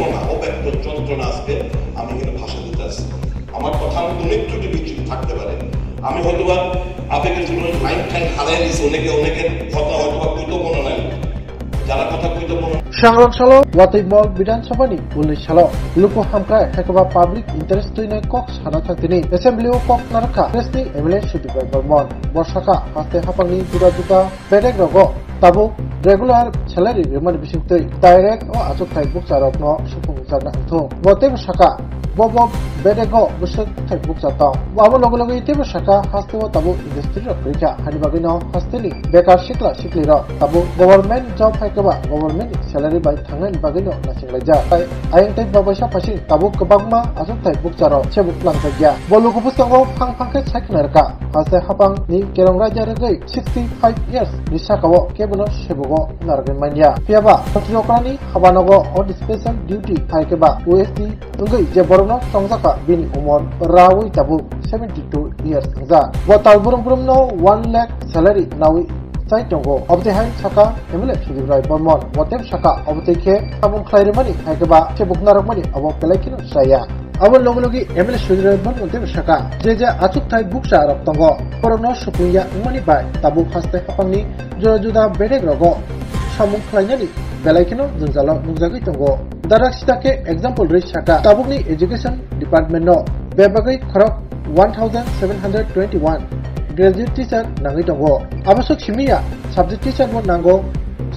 যন্ত্রণা, অব্যক্ত যন্ত্রণা আজকে আমি এখানে ভাষা দিতে আসছি। আমার কথা অনেক ত্রুটি বিচ্যুতি থাকতে পারে। আমি হয়তোবা আবেগের জন্য লাইন টাইম হারাই দিচ্ছি, অনেকের কথা হয়তোবা কইতে মনে নাই, যারা কথা কইতে মনে सांग्रां सालो वातैमल विधानसभानि उन्नीस सालो लुको हामक्राय हेकबा पाब्लिक इंटरेस्ट तुइने कक साना थांतिनि एसेम्बलियाव कक नारखा प्रेसनि एमएलए सुदीप बर्मन बर्षाका हास्ते हापांनि दुरा बेडेक रगो ताबो रेगुलार सैलारि रिमान बिसिंतै डाइरेक्ट ओ आचुकथाय बुकचारकनो सुफुंजारना हंथो बतेबो साका बबो बेडेगो बुसुक थाय बुकचाता बाबो लगे लगे इतेबो साका हास्तेव ताबो इंडस्ट्री रखैखा हानि बागैनो हास्तेनि बेकार सिक्ला सिक्लिर ताबो गभर्नमेंट जब हायकबा गभर्नमेंट सैलारि बाय थांनायनि बागैनो नासिंलायजा आयंथाय बाबायसा फासिं ताबो गोबांमा आचुकथाय बुकचाराव सेबुक लांजाया बलुगु बुस्थांगो फांफांखे सायखनारका हास्ते हापां नि केरं रायजा रगै 65 इयार्स निसाकाव केबनो सेबुगो नारगन मानिया पियाबा पत्रियकानि हाबानगो अन स्पेशल ड्यूटी हायकबा ओएसडी उंगै जे बरनो संजाका बिनि उमर रावै ताबु 72 इयार्स जा बताल बुरमनो 1 लाख सैलारि नावै चाइ दंगो अबतेहाय साका एमएलए सुदीप बर्मन वतेब साका अबतेखे साबुं खलायरमानि हायकबा सेबुक नारकमानि अब पेलायखिनो साया अब लगे एमएलए सुदीप बर्मन वतेब साका जे आचुकथाय बुकसा रक्तंगो परनो सुपुया उमानि बाय ताबु हास्ते हापांनि जुदा बेडेक रगो साबुं खलायनानि बेलायखिनो जोंजालो नुजागै दंगो दाराक्सिताके एग्जाम्पल रै साका ताबुकनि एजुकेशन डिपार्टमेंट नो बेबागै खरक 1721 ग्रेजुएट टीचर नांगै दंगो आबसो खिमिया सब्जेक्ट टीचर मो नांगो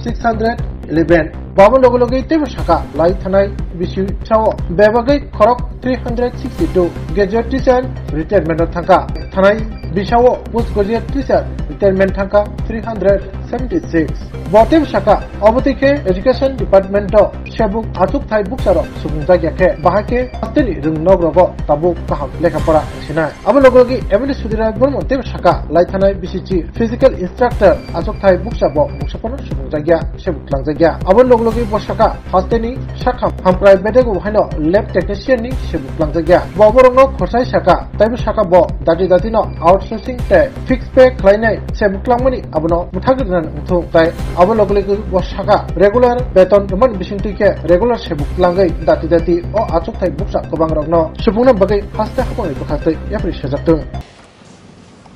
611 बाबो लगे तेबो साका लाई थानाय बिसि चाओ बेबागै खरक 362 ग्रेजुएट टीचर रिटायरमेंट थांका थानाय बिसाओ पोस्ट ग्रेजुएट टीचर रिटायरमेंट थांका 376 बतेब साका अबतिके एजुकेशन डिपार्टमेंट सेबुक आचुक थाय बुकसारो सुबुंजा याखे बाहाके हस्तेनि रुंनग्रगो ताबु काहाम लेखापड़ा सिनाय अब लगे एमएलए सुदीप बर्मन तेब साका लाई थानाय बिसिची फिजिकल इंस्ट्रक्टर आचुक थाय बुकसाबो मुक्सापनो सुबुंजा या सेबुक लांजा अब लगे बसाका हस्तेनि साखा हामप्राय बेडेगो हायनो लैब टेक्निशियन नि सेबुक लांजा बबरंनो खरसाय साका ताइबो साका ब दादिनो आउटसोर्सिंग ते फिक्स पे खलायनाय सेबुक लांमनि अबनो मुथागरनान उथु ताइ अब लगे बसाका रेगुलर बेतन रमन बिसिंतिके रेगुलर सेबुक लांगै दाति ओ आचुक थाय बुकसा गोबां रगनो सुबुंना बगै हास्ते हापांनि बखासै याफ्रि सजाक्तों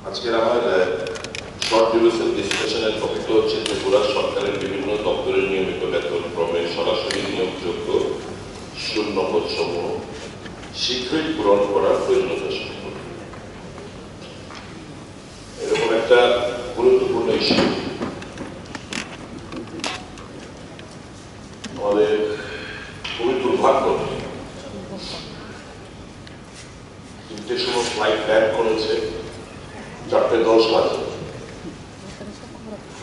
আজকের আমাদের শর্ট ডিউরেশন ডিসকাশনের টপিক হচ্ছে ত্রিপুরা সরকারের বিভিন্ন দপ্তরের নিয়মিত বেতন ক্রমে সরাসরি নিয়োগযোগ্য শূন্য পদসমূহ শীঘ্রই পূরণ করার প্রয়োজনীয়তা সম্পর্কে এরকম একটা গুরুত্বপূর্ণ ইস্যু আমাদের খুবই দুর্ভাগ্য 3টের সময় ফ্লাইট ল্যান্ড করেছে 4:10 বাজে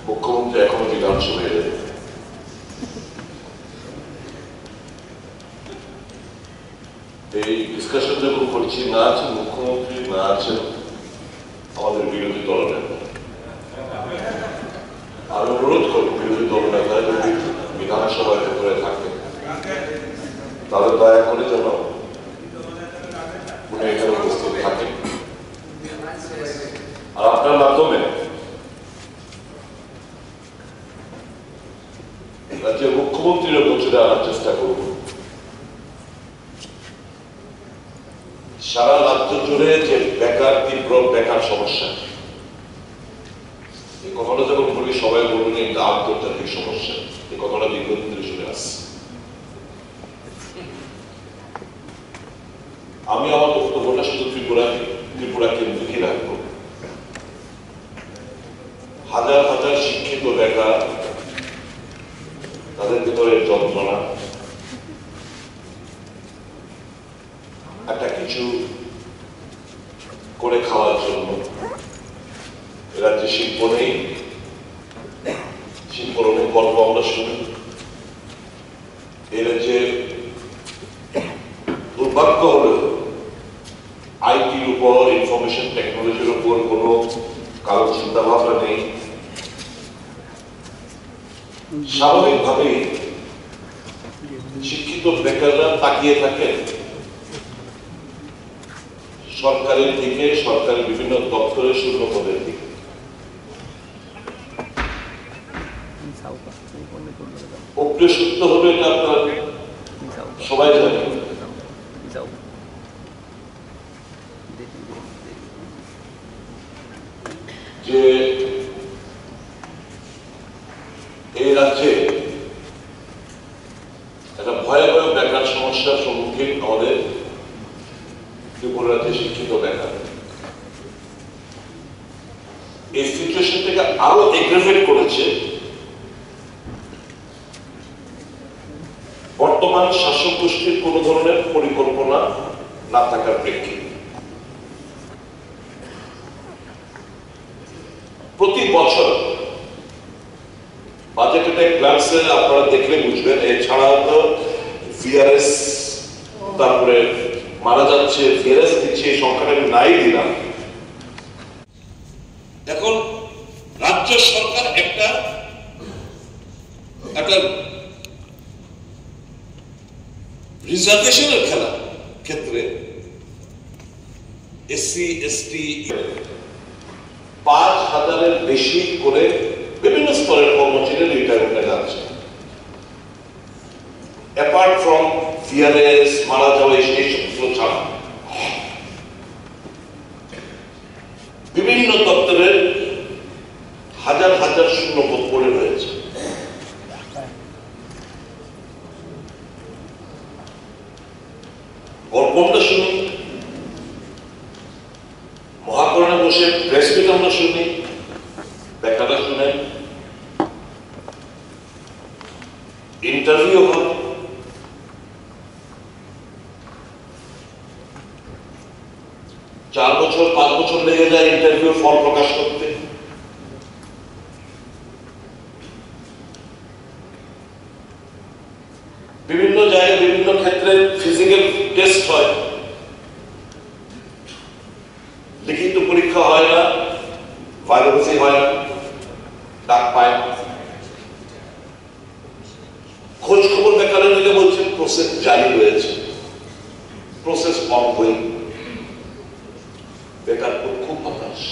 মুখ্যমন্ত্রী এখনো বিধানসভায় এলেন এই ডিসকাশন যখন করছি না আছে মুখ্যমন্ত্রী না আছেন আমাদের বিরোধী দলনেতা আমি অনুরোধ করব বিরোধী দলনেতা যদি বিধানসভায় ভেতরে থাকে তাহলে দয়া করে যেন উনি এখানে উপস্থিত থাকেন আর আপনার মাধ্যমে রাজ্যের মুখ্যমন্ত্রীর পৌঁছে আনার চেষ্টা করব সারা রাজ্য জুড়ে যে তীব্র বেকার সমস্যা এই কথাটা যখন বলি সবাই বলবেন এটা আন্তর্জাতিক সমস্যা এই কথাটা দীর্ঘদিন ধরে শুনে আসছি আমি আমার বক্তব্যটা শুধু ত্রিপুরা কেন্দ্রিকই রাখবো হাজার হাজার শিক্ষিত বেকার তাদের ভিতরে যন্ত্রণা একটা কিছু করে খাওয়ার জন্য রাজ্যে শিল্প নেই শিল্পর অনেক গল্প আমরা শুনি এই রাজ্যে দুর্ভাগ্য হল আইটির উপর ইনফরমেশন টেকনোলজির উপর কোনো কারো চিন্তা ভাবনা নেই স্বাভাবিকভাবেই শিক্ষিত বেকাররা তাকিয়ে থাকেন সরকারের দিকে সরকারের বিভিন্ন দপ্তরের শূন্য পদের দিকে অপ্রিয় সত্য হলো এটা আপনার সবাই জানে যে এই রাজ্যে একটা ভয়াবহ বেকার সমস্যার সম্মুখীন আমাদের ত্রিপুরা রাজ্যে শিক্ষিত বেকার। এই সিচুয়েশনটাকে আরো এগ্রেভেট করেছে বর্তমান শাসক গোষ্ঠীর কোন ধরনের পরিকল্পনা না থাকার প্রেক্ষিতে। প্রতি বছর বাজেটে গ্লান্সে আপনারা দেখলে বুঝবেন, এছাড়াও তো ভিআরএস তারপরে মারা যাচ্ছে, ভিআরএস দিচ্ছে, এই সংখ্যাটা আমি নাই দিলাম। এখন রাজ্য সরকার একটা রিজার্ভেশনের খেলা ক্ষেত্রে এসসি এসটি 5,000-এর বেশি করে বিভিন্ন স্তরের কর্মচারী রিটায়ারমেন্টে যাচ্ছে। অ্যাপার্ট ফ্রম ভিআরএস মারা যাওয়া এই সবগুলো ছাড়া বিভিন্ন দপ্তরের হাজার হাজার শূন্যপদ পড়ে রয়েছে। গল্পটা শুনি, মহাকরণে বসে প্রেস মিট আমরা শুনি, বেকাররা শুনেন, ইন্টারভিউ হয়, চার বছর 5 বছর লেগে যায় ইন্টারভিউ ফল প্রকাশ করতে। বিভিন্ন জায়গায় বিভিন্ন ক্ষেত্রে ফিজিক্যাল টেস্ট হয়, লিখিত পরীক্ষা হয় না, ভাইভা হয় না, ডাক পায় না। খোঁজ খবর বেকারে নিলে বলছেন প্রসেস জারি হয়েছে, প্রসেস অনগোয়িং। বেকার খুব হতাশ।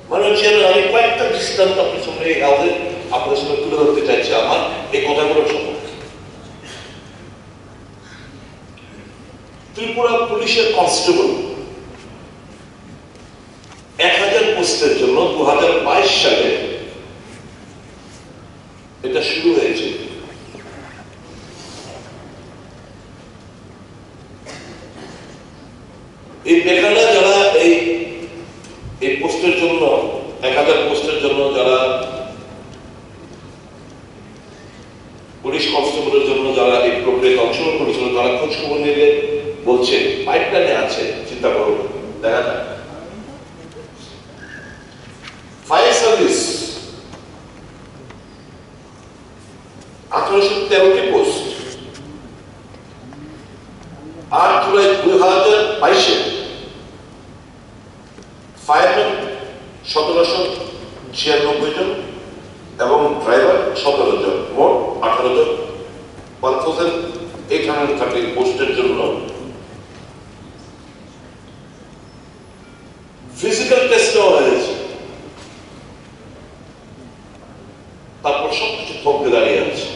মানে হচ্ছে আমি কয়েকটা দৃষ্টান্ত আপনার সামনে আপনাদের সামনে তুলে ধরতে চাইছি আমার এই কথাগুলোর সম্পর্কে। ত্রিপুরা পুলিশের কনস্টেবল 1000 পোস্টের জন্য 2022 সালে এটা শুরু হয়েছে। এই বেকাররা যারা এই পোস্টের জন্য 1000 পোস্টের জন্য যারা পুলিশ কনস্টেবলের জন্য যারা এই প্রক্রিয়ায় অংশগ্রহণ করেছিল, তারা খোঁজ খবর নিলে বলছে পাইপলাইনে আছে, চিন্তা করুন, দেখা যায়। ফায়ার সার্ভিস 1813টি পোস্ট, 8 জুলাই 2022 ফায়ারম্যান 1796 জন এবং ড্রাইভার 17 জন, মোট 18 জন। 1830 পোস্টের জন্য ফিজিক্যাল টেস্ট নেওয়া হয়েছে। তারপর সবকিছু থমকে দাঁড়িয়ে আছে।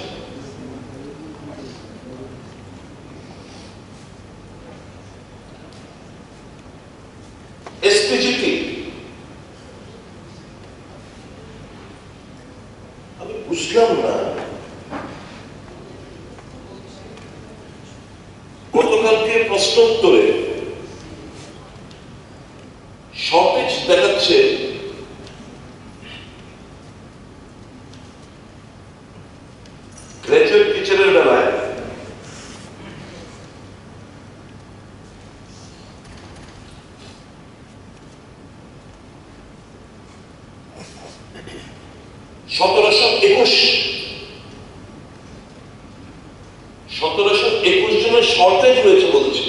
এসপিজিটি আমি বুঝলাম না, গতকালকে প্রশ্ন উত্তরে শর্টেজ দেখাচ্ছে গ্রাজুয়েট টিচারের বেলায় $1721 জনের শর্টেজ রয়েছে বলছে।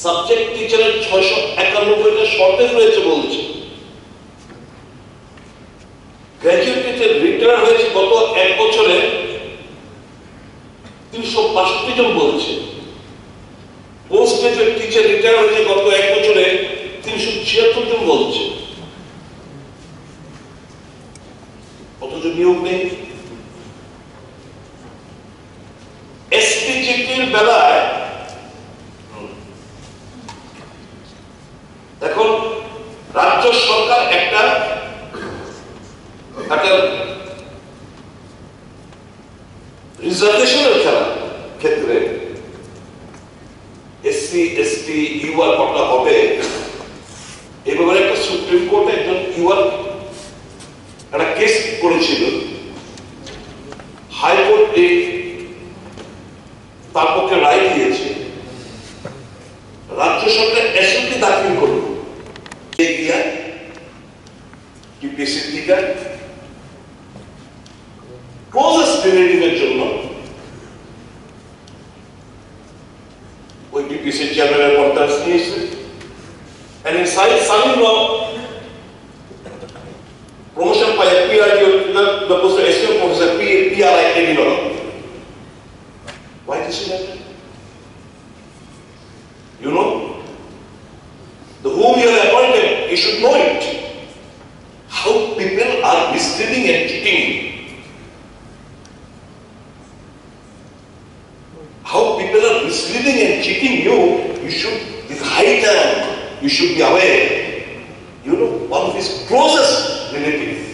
সাবজেক্ট টিচারের 691টা শর্টেজ রয়েছে বলছে। গ্রাজুয়েট টিচার রিটায়ার হয়েছে গত 1 বছরে 362 জন বলছে। পোস্ট গ্রাজুয়েট টিচার রিটায়ার হয়েছে গত 1 বছরে 376 জন বলছে। অথচ নিয়োগ নেই। কমিটির বেলায় এখন রাজ্য সরকার একটা রিজার্ভেশনের ক্ষেত্রে এসসি এসটি ইউআর কটা হবে এই ব্যাপারে একটা সুপ্রিম কোর্টে একজন ইউআর একটা কেস করেছিল, হাইকোর্ট তার পক্ষে রায় দিয়েছে, রাজ্য সরকার এসএলপি দাখিল করল টিপিএসসি থেকে ক্লোজেস্ট রিলেটিভের জন্য ওই টিপিএসসি চেয়ারম্যানের কনফারেন্স নিয়েছে, and in son-in-law promotion by a PRD the post of SPM professor PRI Edinburgh. Why this is happening? You know, the whom you have appointed, you should know it. How people are misleading and cheating. How people are misleading and cheating you, you should, it's high time, you should be aware. You know, one of his closest relatives,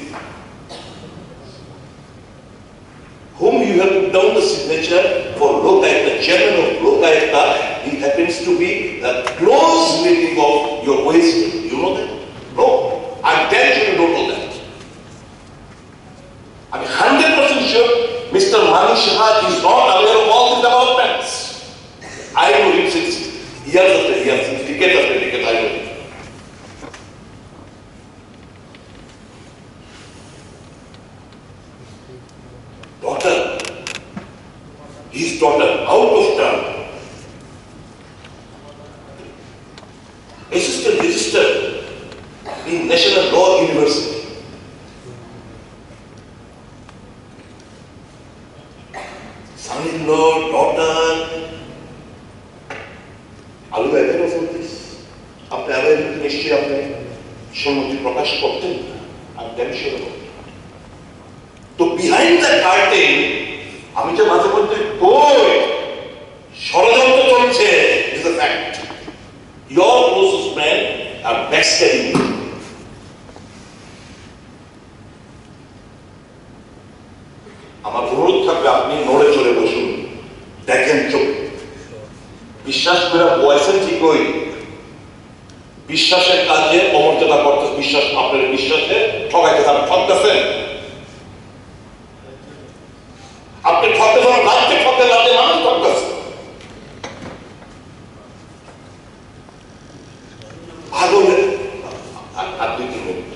whom you have put down the signature for Lokayukta, the chairman of Lokayukta, he happens to be the close relative of your waste. You know that? No. I'm damn sure you don't know that. I'm 100% sure Mr. Mani Shah is not aware of all the developments. I know him since years after years, since decade after decade, I know him. Daughter, his daughter, out of town, assistant register in National Law University. Son-in-law, daughter, are you aware of all this? আপনি aware নিশ্চয়ই আপনি সম্মতি প্রকাশ করতেন, I'm damn sure about it. তো behind the curtain আমি যে মাঝে মধ্যে কই ষড়যন্ত্র চলছে, is a fact. Your closest man আর ব্যাকস্ট্যাবিং। আমার অনুরোধ থাকবে আপনি নড়ে চড়ে বসুন, দেখেন চোখ বিশ্বাস করে বয়সের ঠিকই বিশ্বাসের কাজে অমর্যাদা করতে, বিশ্বাস আপনার বিশ্বাসে ঠকাইতে ঠকতেছেন, আপনি ঠকতে রাজ্যে ঠকতে রাজ্যে মানুষ ঠকতেছে। পাগলের আর 2-3 মিনিট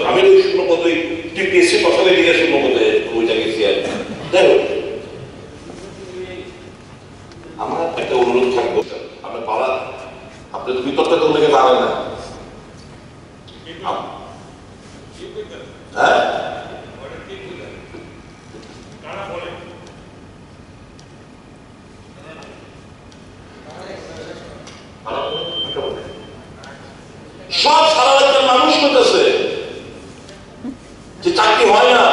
আমি ওই শূন্য পদই টিপিএসসি কথাটা দিকে শূন্য পদে ওইটা গেছি আর যাই হোক। আমার একটা অনুরোধ থাকবো, আপনার পাড়া আপনি তো বিতর্ক তো লেগে পারেন না, সব সারা রাজ্যের মানুষ করতেছে যে চাকরি হয় না।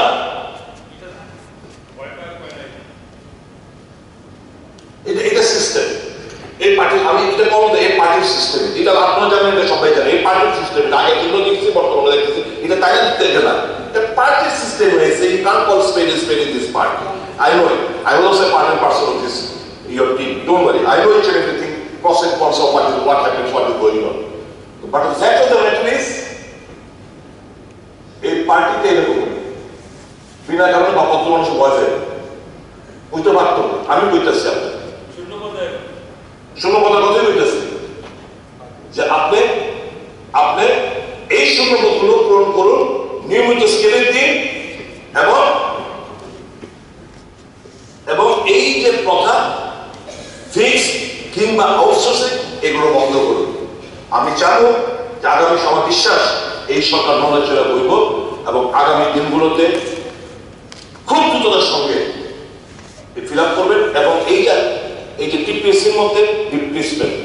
এটা সিস্টেম, এই পার্টি আমি এটা বলবো এই পার্টির সিস্টেম, এটা আপনারা জানেন, এটা সবাই জানে, এই পার্টির সিস্টেম আগে কিন্তু দেখছি, বর্তমানে দেখতেছি এটা তাই দিতে না, এটা পার্টির সিস্টেম হয়েছে। You can't call spade a spade in this party. I know it. I was also a part and parcel of this your team. Don't worry. I know each and everything, pros and cons of what happens, what is going on. But the fact of the matter is, এই পার্টিতে এরকম বিনা কারণে বা কত মানুষ বয়স বুঝতে পারতো। আমি বুঝতেছি আপনার শূন্য পদের কথাই বুঝতেছি যে আপনি এই শূন্য পদগুলো পূরণ করুন নিয়মিত স্কেলের দিন, এবং এই যে প্রথা ফিক্স কিংবা আউটসোর্সিং এগুলো বন্ধ করুন। আমি চাবো যে আগামী সভা বিশ্বাস এই সরকার নড়াচড়া বইব এবং আগামী দিনগুলোতে খুব দ্রুততার সঙ্গে ফিল আপ করবেন, এবং এই যে টিপিএসসির মধ্যে রিপ্লেসমেন্ট,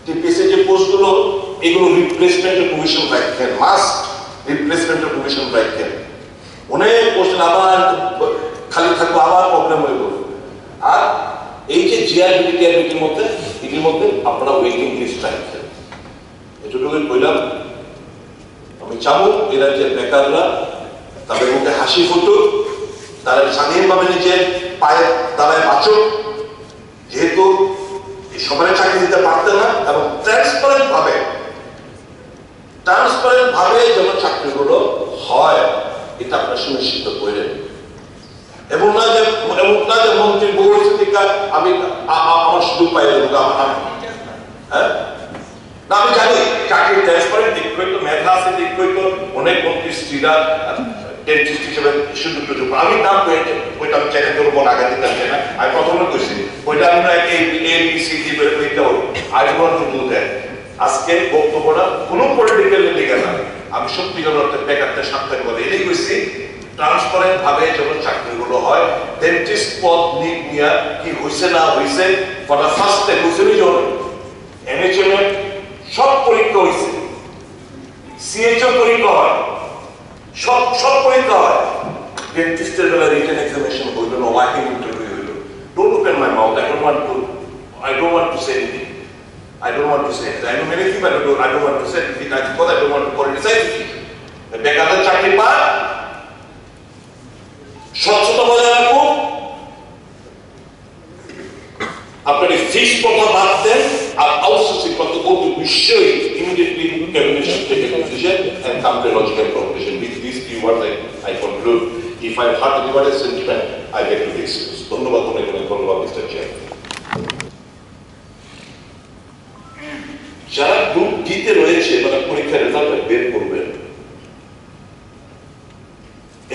টিপিএসসি যে পোস্টগুলো এগুলো রিপ্লেসমেন্টের প্রভিশন রাখেন, মাস্ট রিপ্লেসমেন্টের প্রভিশন রাখেন। অনেক কোশ্চেন, আবার খালি থাকবো, আবার প্রবলেম হয়ে গেল। আর এই যে জিআরবিটি টিআরবিটির মধ্যে এটির মধ্যে আপনারা ওয়েটিং লিস্ট রাখছেন, এটুকুই বললাম। আমি চাবো এরা যে বেকাররা তাদের মুখে হাসি ফুটুক, তারা স্বাধীনভাবে নিজের পায়ে দাঁড়ায় বাঁচুক, যেহেতু সবাই চাকরি দিতে পারতে না, এবং ট্রান্সপারেন্ট ভাবে যেন চাকরিগুলো হয় এটা আপনার সুনিশ্চিত করেন। এবং না যে মন্ত্রী বলেছে আমি আমার সুযোগ পাই দেবো, হ্যাঁ না, আমি জানি চাকরি ট্রান্সপারেন্ট দিক হইতো, মেধা আছে দিক হইতো, অনেক মন্ত্রী স্ত্রীরা ডেন্টিস্ট হিসেবে সুযোগ সুযোগ। আমি নাম পেয়েছি ওইটা আমি চ্যানেল করবো, আগে দিতাম না, আমি প্রথমে কইছি ওইটা আমরা ABCD করে হইতে হবে। I want to do that. আজকে বক্তব্যটা কোনো পলিটিক্যাল দিকে না, আমি সত্যিকার অর্থে বেকারদের সার্থক করে এটাই কইছি। ট্রান্সপারেন্ট ভাবে যখন চাকরিগুলো হয়, ডেন্টিস্ট পদ নিয়ে কি হয়েছে না হয়েছে ফর দ্য ফার্স্ট টাইম বুঝেনি জন NHM সব পরীক্ষা হয়েছে, CHO পরীক্ষা হয়, সব পরীক্ষা হয়। ডেন্টিস্টের বেলা রিটেন এক্সামিনেশন হইল না, ওয়াকিং ইন্টারভিউ হইল। Don't open my mouth. I don't want to say anything. I know many things, but I don't want to say anything because I don't want to politicize it. বেকারদের চাকরি পায়, স্বচ্ছতা বজায় রাখুন, আপনার ফিক্স কথা বাদ দেন, আর আউটসোর্সিং কথা অতি অবশ্যই immediately cabinet should take a decision and come to a logical conclusion. With these three words I conclude. If I have anybody's sentiment, I beg to be excused. ধন্যবাদ, ধন্যবাদ মিস্টার চেয়ার। যারা group ডিতে রয়েছে মানে পরীক্ষার result বের করবেন,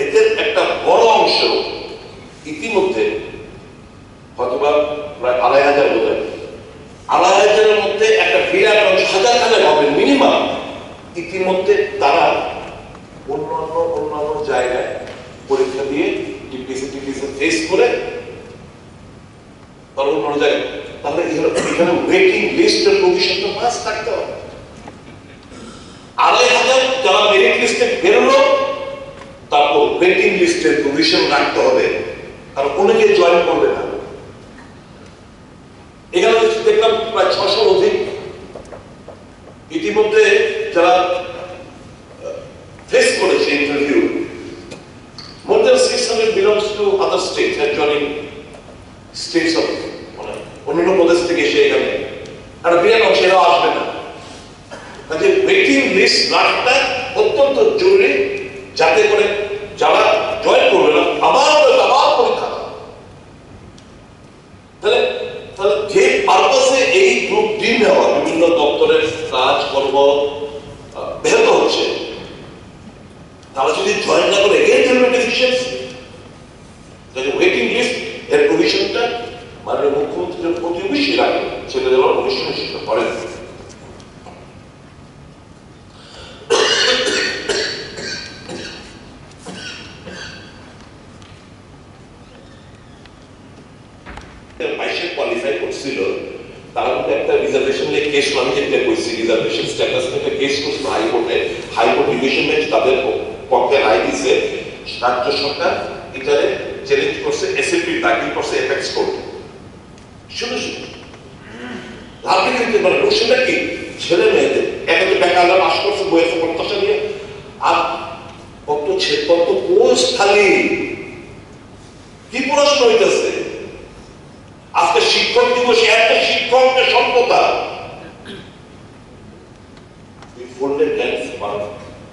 এদের একটা বড় অংশ ইতিমধ্যে হয়তোবা প্রায় ২৫০০ বোধহয়, ২৫০০০-এর মধ্যে একটা বিরাট অংশ, হাজার হবে মিনিমাম, ইতিমধ্যে তারা অন্যান্য জায়গায় পরীক্ষা দিয়ে টিপিসি ফেস করে তার অন্য জায়গায়, তাহলে এখানে ওয়েটিং লিস্টের প্রভিশনটা মাস্ট থাকতে হবে। ২৫০০০ যারা মেরিট লিস্টে বেরোলো, তারপর ওয়েটিং লিস্টের প্রভিশন রাখতে হবে, কারণ অনেকে জয়েন করবে না। এখানে দেখলাম প্রায় ৬০০ অধিক ইতিমধ্যে যারা ফেস করেছে interview. More than 600 belongs to other states and joining states of অন্যান্য প্রদেশ থেকে এসে এখানে, আর বিরাট অংশ এরাও আসবে না। কাজে ওয়েটিং লিস্ট রাখাটা অত্যন্ত জরুরি, যাতে করে যারা জয়েন করবে না আবার পরীক্ষা। তাহলে যে পারপাসে এই গ্রুপ ডি নেওয়া, বিভিন্ন দপ্তরের কাজকর্ম ব্যাহত হচ্ছে, তারা যদি জয়েন না করে ওয়েটিং লিস্ট এর প্রভিশনটা মাননীয় মুখ্যমন্ত্রীর প্রতি অবশ্যই রাখে, সেটা যেন অবশ্যই নিশ্চিত করেন। কোয়ালিফাই করছিল, তারা কিন্তু একটা রিজার্ভেশন নিয়ে কেস, আমি যেটা কইছি রিজার্ভেশন স্ট্যাটাস নিয়ে কেস করছিল হাইকোর্টে। হাইকোর্ট ডিভিশন বেঞ্চ তাদের পক্ষে রায় দিয়েছে, রাজ্য সরকার এটারে চ্যালেঞ্জ করছে, এসএপি দাখিল করছে এপেক্স কোর্টে। শুধু লাভে কিন্তু মানে কোশ্চেনটা কি, ছেলে মেয়েদের একটা বেকাররা পাস করছে বইয়ের প্রত্যাশা নিয়ে, আর কত পোস্ট খালি, কি প্রশ্ন হইতেছে। আজকে শিক্ষক দিবসে একটা শিক্ষকের সম্পদা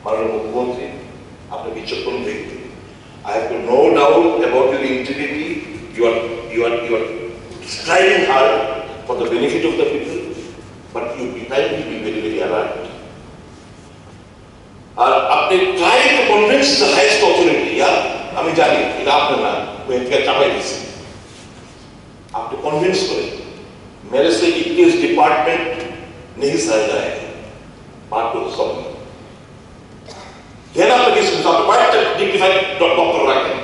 মাননীয় মুখ্যমন্ত্রী, আপনি বিচক্ষণ ব্যক্তি। I have no doubt about your integrity. You are striving hard for the benefit of the people, but you try to be very, very alert. আর আপনি try to convince the highest authority. আমি জানি এটা আপনার না, চাপাই দিচ্ছি। आपको convince करें, मेरे से 21 डिपार्टमेंट नहीं सह जाएगा, बात को सब कहना लगे आप बाइट डिग्निफाइड डॉक्टर रखें,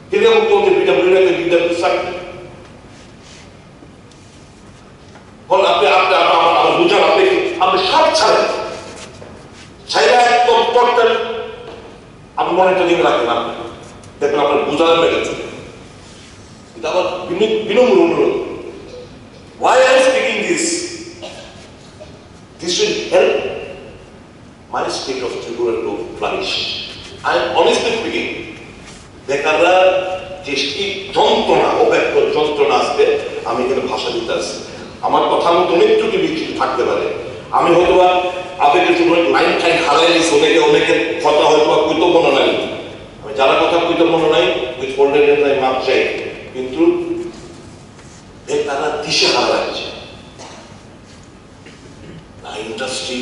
फिर हम उनको PWD के लीडर के साथ और आपने बुझा आप सब छाया एक तो डॉक्टर आप মনিটরিং রাখেন, আপনি দেখবেন আপনার বোঝার মেরেছে। এটা আমার বিনম্র অনুরোধ। Why I am speaking this? This will help my state of Tripura to flourish. I am honestly speaking, বেকাররা যে যন্ত্রণা, অব্যক্ত যন্ত্রণা আসবে, আমি এখানে ভাষা দিতে আসছি। আমার কথার মতো অনেক ত্রুটি বিচ্যুতি থাকতে পারে। আমি হয়তো বা আবেগের জন্য লাইন টাইন হারাই নিচ্ছি, অনেকের কথা হয়তো বা কইতে মনে নাই, আমি যারা কথা কইতে মনে নাই উইথ ফোল্ডেড নাই মাপ চাই, কিন্তু বেকাররা দিশে হারা লাগছে। না ইন্ডাস্ট্রি,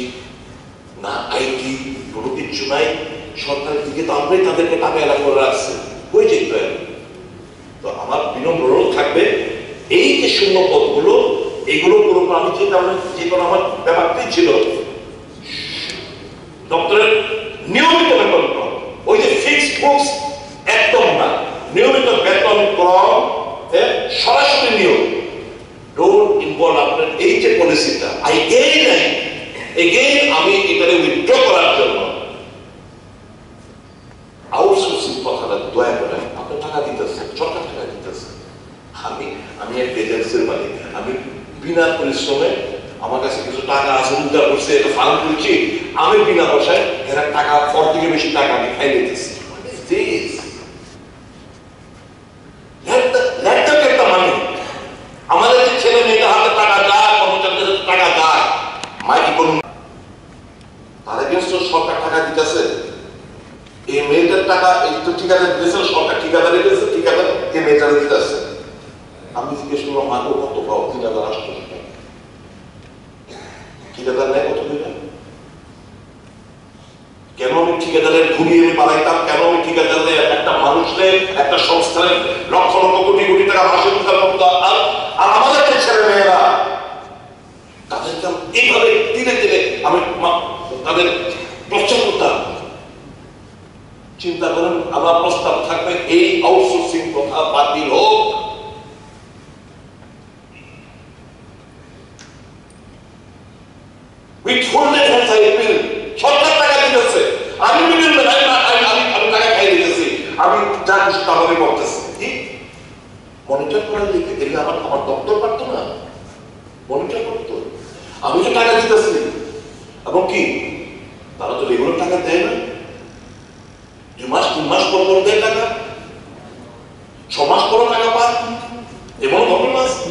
না আইটি, কোনো কিছু নাই। সরকারের দিকে তো আমরাই তাদেরকে টাকা এলাকা করে রাখছে, ওই যেতে। তো আমার বিনম্র অনুরোধ থাকবে, এই যে শূন্য পদগুলো, এগুলো পুরো আমি যে কোনো আমার ব্যাপারটাই ছিল দপ্তরের নিয়মিত বেতন ক্রম, ওই যে ফিক্সড বুকস একদম না, নিয়মিত বেতন ক্রম সরাসরি নিয়োগ, ডোন্ট ইনভলভ আপনার এই যে পলিসিটা এগেইন আমি এটাকে উইথড্র করার জন্য আউটসোর্সিং কথাটা দয়া করে, আপনার টাকা দিতেছে, সরকার টাকা দিতেছে, আমি এক এজেন্সির মালিক, আমি বিনা পরিশ্রমে আমার কাছে কিছু টাকা আছে, উদ্ধার করছে, এটা ফার্ম করছি, আমি বিনা পয়সায় এরা টাকা ফর থেকে বেশি টাকা আমি খাই নিতেছি। আমাদের যে ছেলে মেয়েদের হাতে টাকা যায়, কর্মচারীদের টাকা যায়, তার এগেন্স্ট সরকার টাকা দিতেছে। এই মেয়েদের টাকা এই তো ঠিকাদার দিতেছে, সরকার ঠিকাদারি দিতেছে, ঠিকাদার এই মেয়েটারে দিতেছে। আমি জিজ্ঞেস করলাম, মাগো কত পাও? ৩,৮০০ টাকা। ঠিকাদার নেয় কত টাকা? কেন আমি ঠিকাদারের ঘুরিয়ে আমি পালাইতাম? কেন আমি ঠিকাদারের একটা মানুষের, একটা সংস্থানের লক্ষ লক্ষ কোটি কোটি টাকা মাসে উদ্ধার করতাম? আর আমাদের যে ছেলে মেয়েরা তাদেরকে এইভাবে ধীরে ধীরে আমি তাদের প্রচার করতাম। চিন্তা করেন, আমার প্রস্তাব থাকবে এই আউটসোর্সিং কথা বাতিল হোক। সরকার টাকা দিতেছে, আমি টাকা খাই দিতেছি, আমি যা খুশি তাহলে করতেছি। মনিটর করার দিকে এলে আমার দপ্তর পারতো না, মনিটর করতো। আমি তো টাকা দিতেছি, এবং কি তারা তো রেগুলার টাকা দেয় না, 2 মাস 3 মাস পর পর দেয় টাকা, 6 মাস পর টাকা পায়, এবং ঘটনা আছে।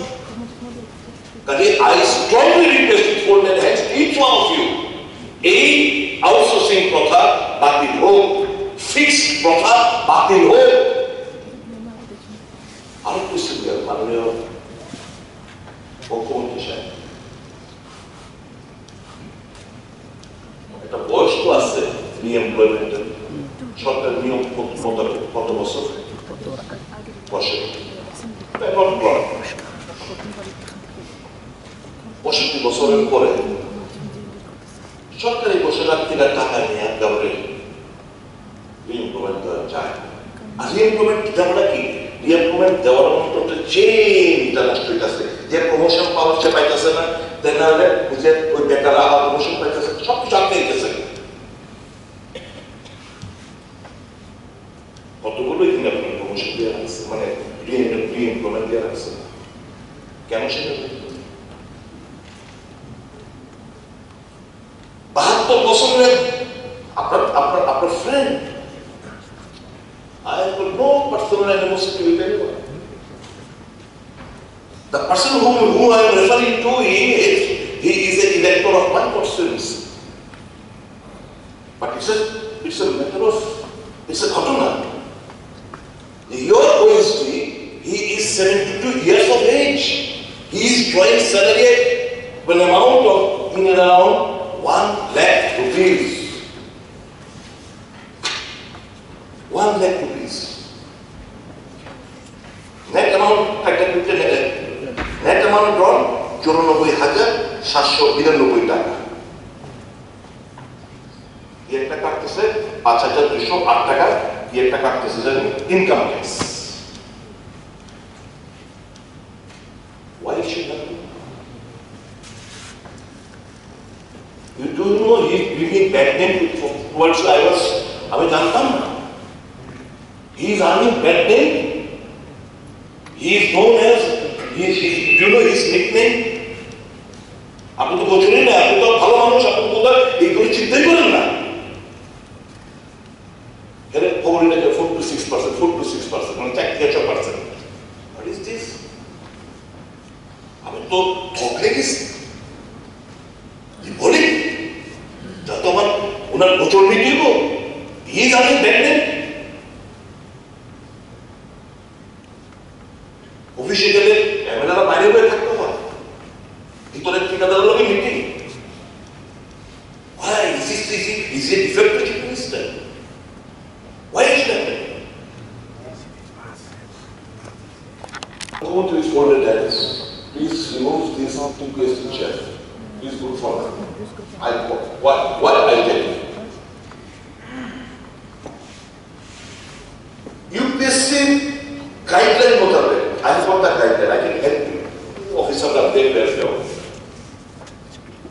কাজে I strongly request with folded hands each one of you, এই আউটসোর্সিং প্রথা বাতিল হোক, ফিক্সড প্রথা বাতিল হোক। আরো কিছু মাননীয় মুখ্যমন্ত্রী সাহেব, একটা বয়স তো আছে রিএমপ্লয়মেন্টের, সরকার নিয়ম কত বছর বসে 65 বছরের পরে সরকারি বসে রাত্রিরা টাকা নিয়ে একেবারে রিএমপ্লয়মেন্ট দেওয়া যায়। আর রিএমপ্লয়মেন্ট দেওয়াটা কি? রিএমপ্লয়মেন্ট দেওয়ার মতো একটা চেইন ইন্টারন্যাশনাল কাছে, যে প্রমোশন পাওয়ার সে পাইতেছে না, তাহলে বুঝে ওই বেকাররা আবার প্রমোশন পাইতেছে, সবকিছু আটকে গেছে। কতগুলো এখানে আপনার প্রমোশন দিয়ে রাখছে, মানে রিএমপ্লয়মেন্ট দিয়ে রাখছে, কেন সেটা 72 বছরের আপনার friend, I have no personal animosity with anyone. The person who I am referring to, he is an elector of my constituency. But it's a matter of, it's a ghatana. Your OSD, he is 72 years of age. He is drawing salary with an amount of in around 1 lakh rupees. 1 lakh rupees. Net amount drawn 94,792 টাকা। একটা কাটতেছে 5,208 টাকা, একটা কাটতেছে income tax. Why should that be? You do know he is bringing bad name towards I was, আমি জানতাম না। He is earning bad name. He is known as, do you know his nickname? আপনি তো বোঝেনই না, আপনি তো ভালো মানুষ, আপনি তো এইগুলো চিন্তাই করেন না। এখানে খবর এটাকে 4 to 6%, 4 to 6%, মানে 4-6%। What is this? আমি তো ঠকে গেছি। বলি যা তো আমার ওনার গোচর নিয়ে দিব, ই জানেন দেখবেন অফিসে গেলে ক্যামেরাটা বাইরে হয়ে থাকতে হয়, ভিতরে ঠিকাদারের লোকে meeting. Why is this is it defective chief minister? Why is that? Go to his folder dance. Please remove this something question chair. Please go forward. What I tell you? UPSC guideline মোতাবেক, I have got the guideline, I can help you. অফিসাররা দেখবে আসলেও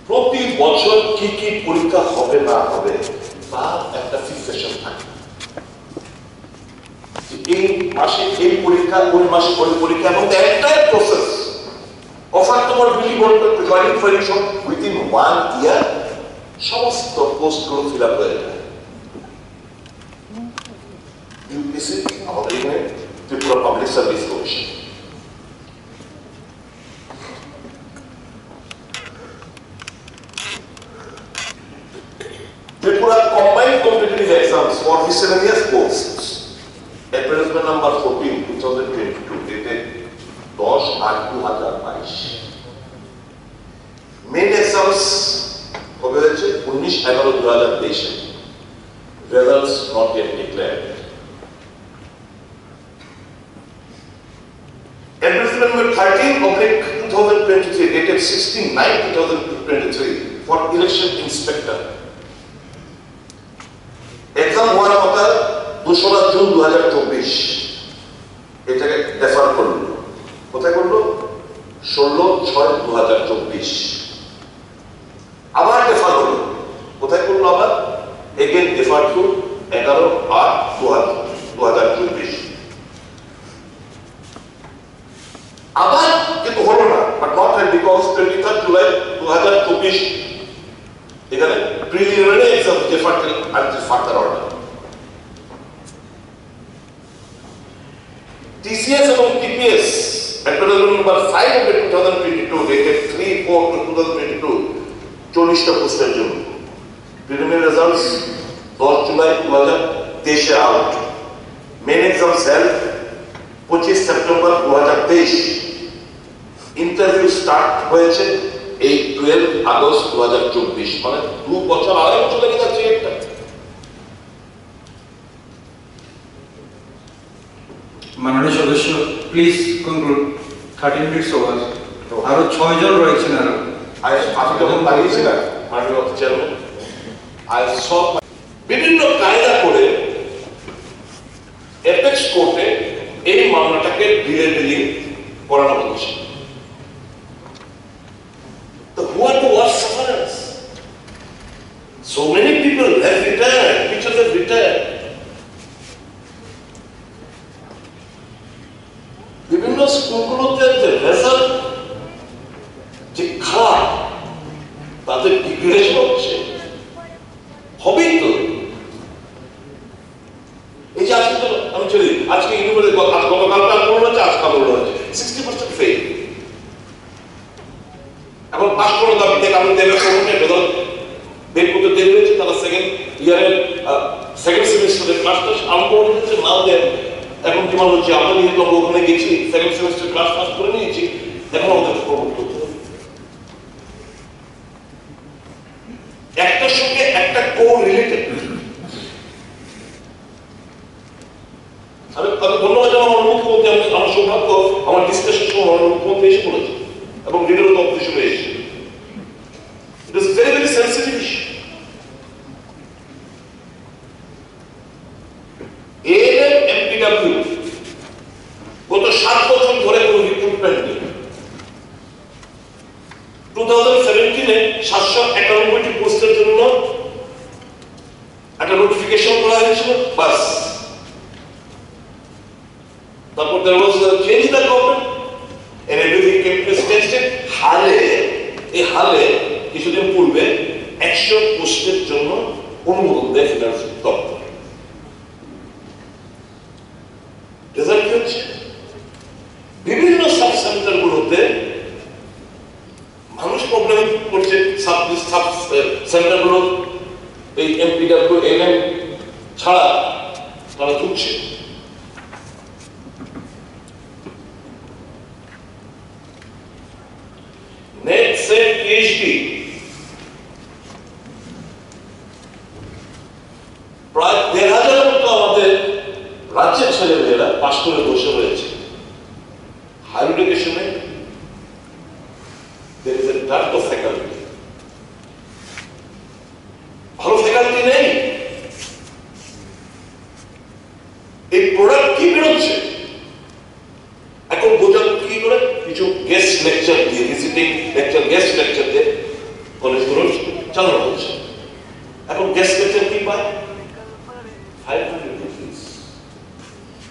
প্রতি বছর কি কি পরীক্ষা হবে না হবে তার একটা ফিক্সেশন থাকে। এই মাসে এই পরীক্ষা, ওই মাসে ওই পরীক্ষা, এবং এন্টায়ার প্রসেস অফার তোমার বিলি বলতে জয়েনিং পরীক্ষা উইদিন 1 ইয়ার সমস্ত পোস্টগুলো ফিল আপ হয়ে যায়। ইউপিএসসি আমাদের এখানে Tripura public service commission, Tripura combined competitive exams for miscellaneous posts, advertisement number 14, 2022, dated 10/8/2022. Main exams হবে হচ্ছে 19/11/2023, results not yet declared. Advertisement number 13/2023, dated 16/9/2023, for election inspector. Exam হওয়ার কথা 2রা জুন 2024, এটাকে রেফার করলো, কোথায় করলো? 16/6/2024। আবার রেফার করলো, কোথায় করলো? আবার এগেন রেফার টু 11/8/2024। আবার কিন্তু হলো না, বাট নট বিকজ 23 জুলাই 2024 এখানে preliminary exam refer until further order. TCS এবং TPS advertisement number 5/2022, dated 3/4/2022, 40টা পোস্টের জন্য preliminary results 10 July 2023 out. Main exam সেল 25 সেপ্টেম্বর 2023, ইন্টারভিউ স্টার্ট হয়েছে 12 আগস্ট 2024, মানে 2 বছর, 2.5 বছর লেগে যাচ্ছে একটা। মাননীয় সদস্য, প্লিজ কনক্লুড। 30 minutes over. আরো 6 জন রয়েছেন। আমি যখন দাঁড়িয়েছিলাম মাননীয় চেয়ারম্যান, সব বিভিন্ন কায়দা করে এপেক্স কোর্টে এই মামলাটাকে ডিলিং করানো হচ্ছে। Who are the worst sufferers? So many people have retired, teachers have retired. বিভিন্ন স্কুলগুলোতে যে রেজাল্ট যে খারাপ, তাদের ডিগ্রেডেশন হচ্ছে, হবেই তো। এই যে আজকে তো আমি চলি, আজকে ইউনিভার্সিটি গতকালটা আন্দোলন হচ্ছে, আজকে আন্দোলন হচ্ছে, 60% ফেল। এখন পাস করার দাবিতে কারণ দেবে রেজাল্ট বের করতে দেরি হয়েছে, তারা সেকেন্ড ইয়ারের সেকেন্ড সেমিস্টারের ক্লাসটা আরম্ভ করে দিচ্ছে, না দেন। এখন কি মনে হচ্ছে, আমরা যেহেতু আমরা ওখানে গেছি, সেকেন্ড সেমিস্টার ক্লাস পাস করে নিয়েছি, এখন আমাদের প্রমোট করতে হবে। একটার সঙ্গে একটা কো রিলেটেড। আমি ধন্যবাদ জানাবো আমার মুখ্যমন্ত্রী, আমার সৌভাগ্য, আমার ডিসকাশন সময় আমার মুখ্যমন্ত্রী এসে বলেছে এবং লিডারও তথ্য হিসেবে এসেছে। It is very, very sensitive issue. ANM MPW গত 7 বছর ধরে কোনো রিক্রুটমেন্ট নেই। 2017-এ 791টি পোস্টের জন্য একটা নোটিফিকেশন করা হয়েছিল, বাস তারপর there was a change in the government and everything came to a standstill. এই হালে কিছুদিন পূর্বে 100 পোস্টের জন্য অনুমোদন দেয় ফিনান্স দপ্তর। রেজাল্ট কি হচ্ছে? বিভিন্ন সাব সেন্টারগুলোতে মানুষ প্রবলেম করছে, সাব সেন্টারগুলো এই এমপিডব্লিউ এনএম ছাড়া তারা ঢুকছে। নেট সেট পিএইচডি প্রায় ১,৫০০ মতো আমাদের রাজ্যের ছেলেমেয়েরা পাশ করে বসে রয়েছে। হায়ার এডুকেশনে there is a dearth of faculty. ভালো ফ্যাকাল্টি নেই। এই প্রোডাক্ট কি বেরোচ্ছে এখন বোঝানো কি করে? কিছু গেস্ট লেকচার দিয়ে, ভিজিটিং লেকচার, গেস্ট লেকচার দিয়ে কলেজগুলো চালানো হচ্ছে। এখন গেস্ট লেকচার কি পায়? 500 rupees,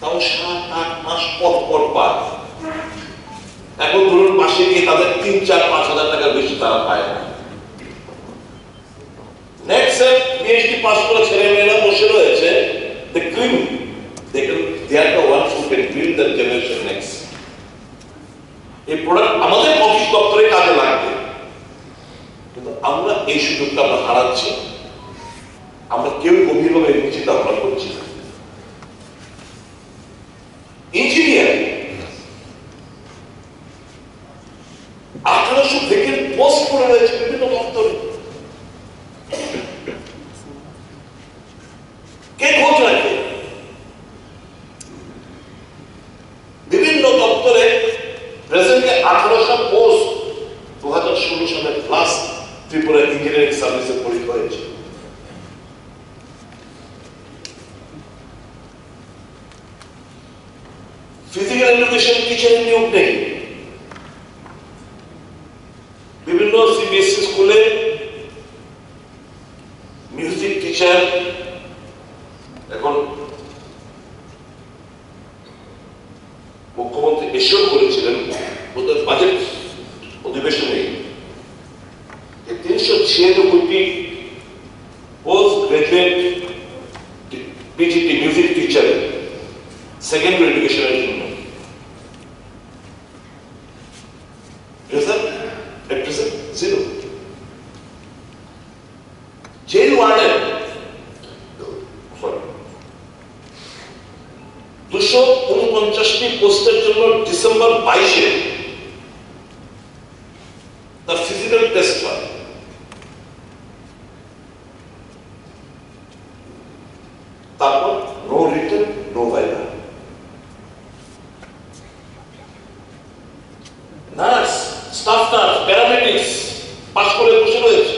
তাও 7-8 মাস পর পায়। এখন ধরুন মাসে গিয়ে তাদের 3-4-5,000 টাকার বেশি তারা পায় না। নেক্সট পিএইচডি পাস করা ছেলেমেয়েরা বসে রয়েছে, the cream, they are the ones who can build the generation next. এই প্রোডাক্ট আমাদের অফিস দপ্তরে কাজে লাগবে, কিন্তু আমরা এই সুযোগটা আমরা হারাচ্ছি। আমরা কেউ গভীরভাবে চিন্তা ভাবনা করছি না। ইঞ্জিনিয়ার 1800 ভ্যাকেন্ট পোস্ট পড়ে রয়েছে বিভিন্ন দপ্তরে। কে খোঁজ রাখে? বিভিন্ন দপ্তরে প্রেজেন্টে 1800 পোস্ট 2016 সালে প্লাস ত্রিপুরা ইঞ্জিনিয়ারিং সার্ভিসের পরীক্ষা হয়েছে। ফিজিক্যাল এডুকেশন টিচারের নিয়োগ নেই। বিভিন্ন সিবিএসই স্কুলে মিউজিক টিচার এখন মুখ্যমন্ত্রী এসেও করেছিলেন বাজেট অধিবেশনে 396টি post graduate PGT music teacher secondary এডুকেশনের জন্য। Result at present 0. Jail warden 249টি পোস্টের জন্য ডিসেম্বর 22-এ তার ফিজিক্যাল টেস্ট হয়। তারপর no written, no viva. Nurse, staff nurse, paramedics pass করে বসে রয়েছে।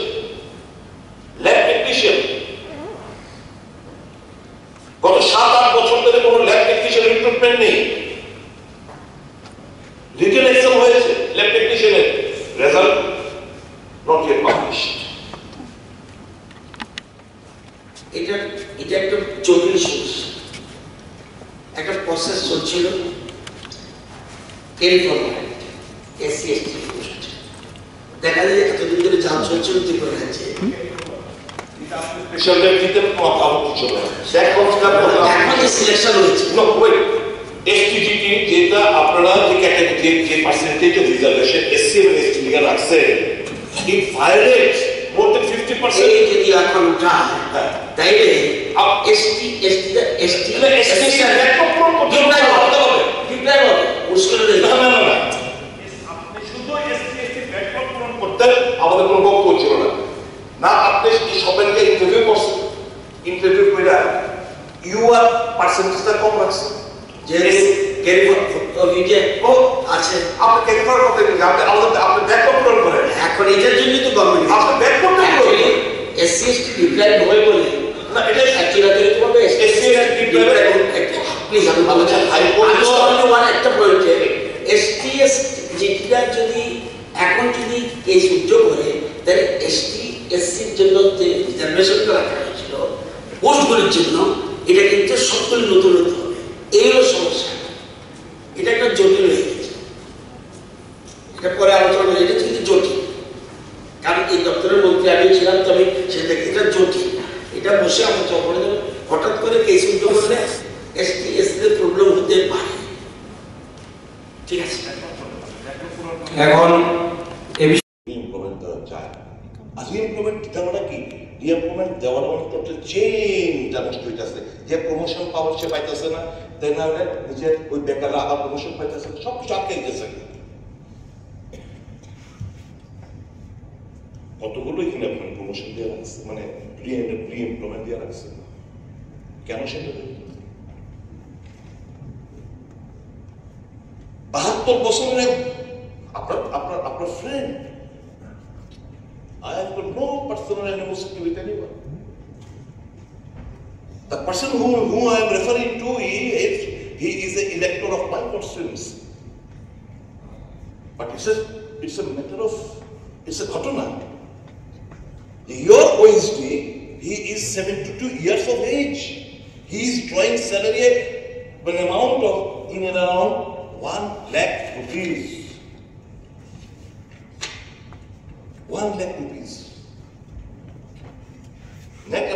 ল্যাব টেকনিশিয়ান গত 7-8 বছর ধরে কোনো ল্যাব টেকনিশিয়ান রিক্রুটমেন্ট নেই। রিটেন এক্সাম হয়েছে ল্যাব টেকনিশিয়ানের, রেজাল্ট নট ইয়েট পাবলিশড। এটা একটা জটিল সমস্যা। একটা প্রসেস চলছিল SC/ST পোস্ট, দেখা যায় এতদিন ধরে যা চলছিল ত্রিপুরা রাজ্যে এখন যে সিলেকশন হয়েছে STGT যেটা আপনারা যে ক্যাটাগরি যে পার্সেন্টেজ অফ রিজার্ভেশন SC এবং ST লিগে রাখছে, ইট ভায়োলেটস মোর দ্যান 50%। এই যদি এখন যায় তাইলে ST ব্যাকআপ পূরণ করতে হবে, ডিপ্লাই হবে মুশকিল নেই। না আপনি শুধু SC/ST ব্যাকআপ পূরণ করতে আমাদের কোনো বক্তব্য ছিল না। না আপনি এই সবাইকে ইন্টারভিউ করছেন, ইন্টারভিউ করে ইউআর পার্সেন্টেজটা কম রাখছেন, যে ক্যারি ও আছে আপনি ক্যারি ফরওয়ার্ড করতে গেলে আপনি ব্যাকআপ পূরণ করেন। এখন এটার জন্য তো গভর্নমেন্ট আপনি ব্যাকআপ করতে হবে। SC/ST ডিপ্লাই হয় বলে না এটা অ্যাকচুয়ালি তোমাকে SC/ST ডিপ্লাই প্লিজ আমি ভালো চাই হাইকোর্ট একটা প্রয়োজন ST/ST যেটা যদি এখন যদি এই সুযোগ করে তাহলে ST/SCর জন্য যে রিজার্ভেশন করা হয়েছিল পোস্টগুলির জন্য এটা কিন্তু সবগুলো নতুন হতে হবে। এই হলো সমস্যা। জটিল হয়ে গেছে, এটা পরে আলোচনা করি, এটা কিন্তু জটিল। কারণ এই দপ্তরের মন্ত্রী আমি ছিলাম, তবে সেটা এটা জটিল, এটা বসে আলোচনা করে দেবো। হঠাৎ করে কেস উদ্যোগ করলে এসটি এসসিদের প্রবলেম হতে পারে। ঠিক আছে, এখন ইমপ্লিমেন্ট দেওয়া যায়। আজকে ইমপ্লিমেন্ট দেওয়াটা কি, ইমপ্লিমেন্ট দেওয়াটা মানে টোটাল চেঞ্জটা নষ্ট হইতেছে। যে প্রমোশন পাওয়ার সে পাইতেছে না, তাই না হলে নিজের ওই বেকাররা আবার প্রমোশন পাইতেছে, সব কিছু আটকে গেছে। কতগুলো এখানে আপনার প্রমোশন দেওয়া রাখছে, মানে প্রি এমপ্লয়মেন্ট দেওয়া রাখছে, কেন সেটা 72 বছরের আপনার friend. I have got no personal animosity with anyone. The person whom I am referring to, he is an elector of my constituency. But it's a matter of, it's a ghatana. Your OSD, he is 72 years of age. He is drawing salary an amount of in and around 1 lakh rupees. 1 lakh rupees. Net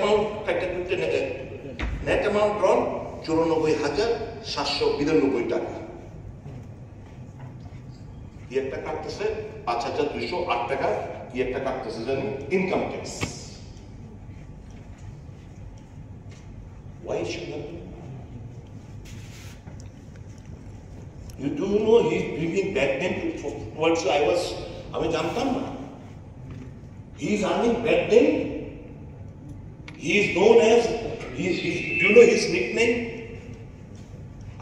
amount drawn 94,792 টাকা। কি একটা কাটতেছে 5,208 টাকা, কি একটা কাটতেছে জানি income tax. Why should that be? You do know he is bringing bad name towards আমি জানতাম না। He is earning bad name. He is known as, do you know his nickname?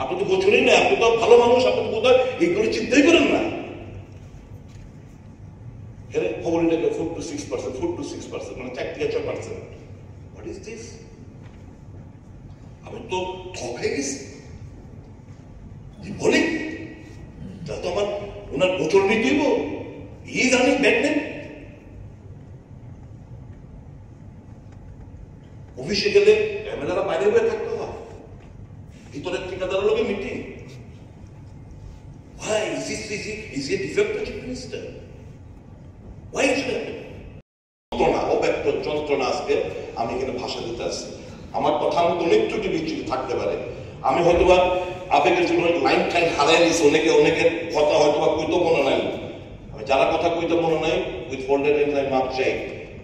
আপনি তো বোঝেনই না, আপনি তো ভালো মানুষ, আপনি তো কোথাও এইগুলো চিন্তাই করেন না। খবর এটাকে 4 to 6%, মানে 4 থেকে 6%। What is this? আমি তো থক হয়ে গেছি। বলে তা তো আমার ওনার বোতল নিয়ে দিব। He is earning bad name. অফিসে গেলে এমএলএরা বাইরে বাইরে থাকতে হয়, ভিতরের ঠিকাদারের লোকে meeting. Why is he a defective chief minister? Why is that? যন্ত্রণা, অব্যক্ত যন্ত্রণা আজকে আমি এখানে ভাষা দিতে আসছি। আমার কথার মধ্যে অনেক ত্রুটি বিচ্যুতি থাকতে পারে। আমি হয়তোবা আবেগের জন্য লাইন টাইন হারাই দিয়েছি, অনেকের কথা হয়তোবা কইতে মনে নাই। আমি যারা কথা কইতে মনে নাই উইথ ফোল্ডেড ইন লাইন মাপ চাই,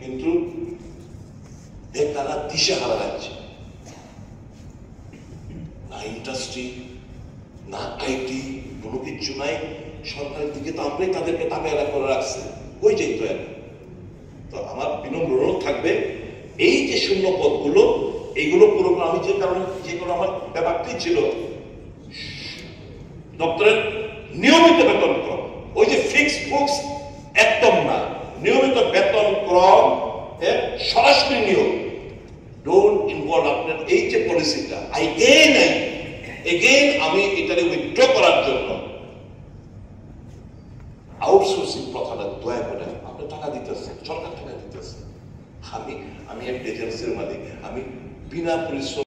কিন্তু তারা দিশে হারা যাচ্ছে। না ইন্ডাস্ট্রি, না আইটি, কোনো কিচ্ছু নাই। সরকারের দিকে তো আমরাই তাদেরকে তাকায় করে রাখছে, ওই যেত এখন। তো আমার বিনম্র অনুরোধ থাকবে, এই যে শূন্য পদগুলো, এইগুলো পুরোপুরি আমি যে কারণে যেগুলো আমার ব্যাপারটি ছিল দপ্তরের নিয়মিত বেতন ক্রম, ওই যে ফিক্সড বুকস একদম না, নিয়মিত বেতন ক্রম এর সরাসরি নিয়োগ। ডোন্ট ইনভলভ আপনার এই যে পলিসিটা এগেইন আমি এটাকে উইথড্র করার জন্য আউটসোর্সিং প্রথাটা দয়া করে, আপনি টাকা দিতেছেন, সরকার টাকা দিতেছে, আমি একটা এজেন্সির মালিক, আমি বিনা পরিশ্রম